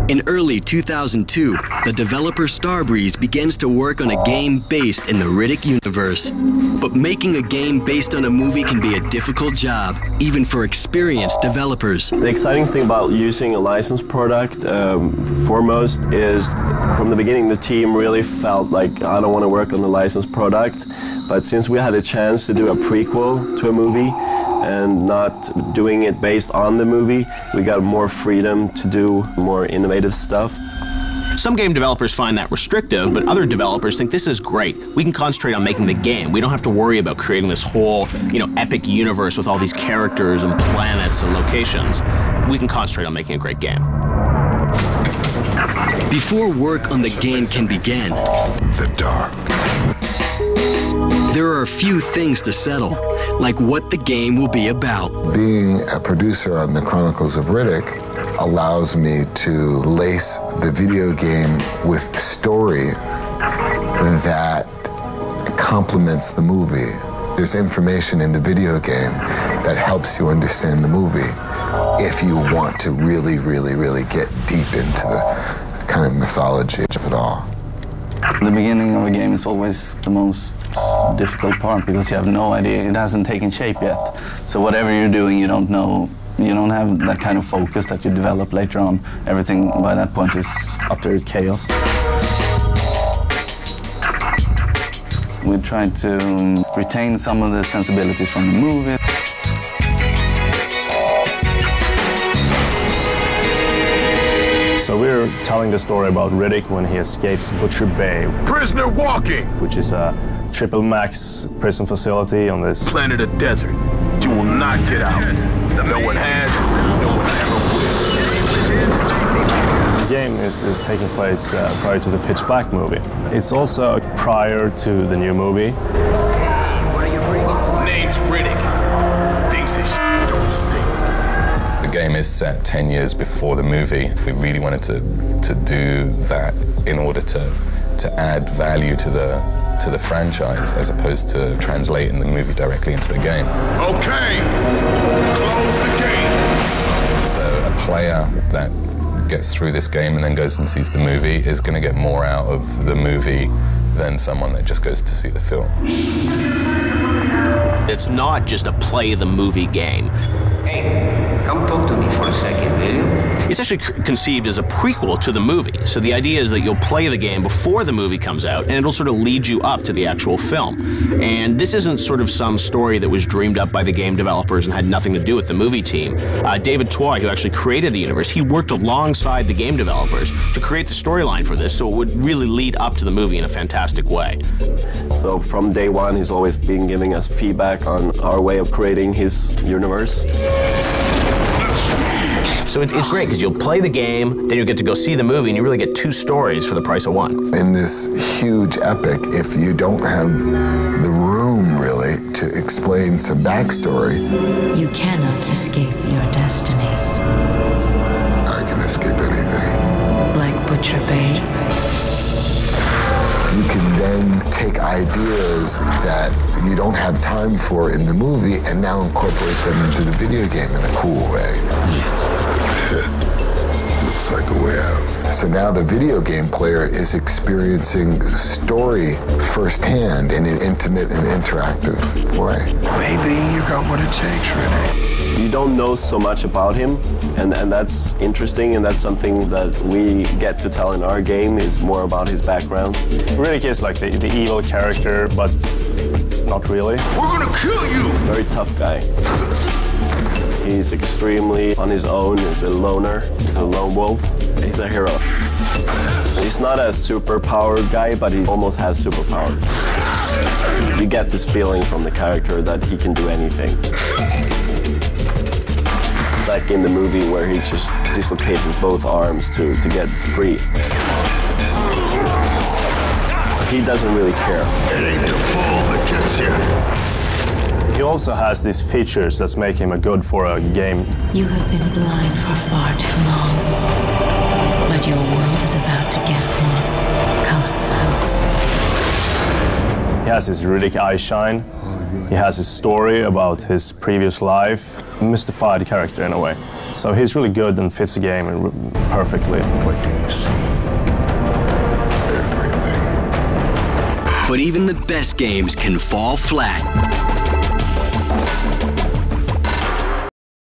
In early 2002, the developer Starbreeze begins to work on a game based in the Riddick universe. But making a game based on a movie can be a difficult job, even for experienced developers. The exciting thing about using a licensed product, foremost, is from the beginning the team really felt like, I don't want to work on the licensed product, but since we had a chance to do a prequel to a movie, and not doing it based on the movie, we got more freedom to do more innovative stuff. Some game developers find that restrictive, but other developers think this is great. We can concentrate on making the game. We don't have to worry about creating this whole, epic universe with all these characters and planets and locations. We can concentrate on making a great game. Before work on the game can begin, the dark. There are a few things to settle, like what the game will be about. Being a producer on the Chronicles of Riddick allows me to lace the video game with story that complements the movie. There's information in the video game that helps you understand the movie if you want to really, really, really get deep into the kind of mythology of it all. The beginning of a game is always the most difficult part because you have no idea, it hasn't taken shape yet. So whatever you're doing, you don't know, you don't have that kind of focus that you develop later on. Everything by that point is utter chaos. We tried to retain some of the sensibilities from the movie. So we're telling the story about Riddick when he escapes Butcher Bay. Prisoner walking! Which is a triple max prison facility on this planet of desert. You will not get out. No one has, no one ever will. The game is taking place prior to the Pitch Black movie. It's also prior to the new movie. Name's Riddick. Thinks his don't stink. The game is set 10 years before the movie. We really wanted to do that in order to add value to the franchise as opposed to translating the movie directly into the game. Okay, close the game. So a player that gets through this game and then goes and sees the movie is going to get more out of the movie than someone that just goes to see the film. It's not just a play the movie game. Hey, come talk to me for a second, will you? It's actually conceived as a prequel to the movie. So the idea is that you'll play the game before the movie comes out, and it'll sort of lead you up to the actual film. And this isn't sort of some story that was dreamed up by the game developers and had nothing to do with the movie team. David Toy, who actually created the universe, he worked alongside the game developers to create the storyline for this, so it would really lead up to the movie in a fantastic way. So from day one, he's always been giving us feedback on our way of creating his universe. So it's great because you'll play the game, then you'll get to go see the movie, and you really get two stories for the price of one. In this huge epic, if you don't have the room, really, to explain some backstory, you cannot escape your destiny. I can escape anything. Like Butcher Bay. You can then take ideas that you don't have time for in the movie and now incorporate them into the video game in a cool way. Looks like a way out. So now the video game player is experiencing story firsthand in an intimate and interactive way. Maybe you got what it takes, Riddick. You don't know so much about him, and that's interesting, and that's something that we get to tell in our game, is more about his background. Riddick is like the evil character, but not really. We're gonna kill you! Very tough guy. He's extremely on his own. He's a loner. He's a lone wolf. He's a hero. He's not a superpowered guy, but he almost has superpowers. You get this feeling from the character that he can do anything. It's like in the movie where he just dislocated both arms to get free. He doesn't really care. It ain't the ball that gets you. He also has these features that make him a good for a game. You have been blind for far too long, but your world is about to get more colorful. He has his Riddick eye shine. He has his story about his previous life, mystified character in a way. So he's really good and fits the game perfectly. What do you see? Everything. But even the best games can fall flat.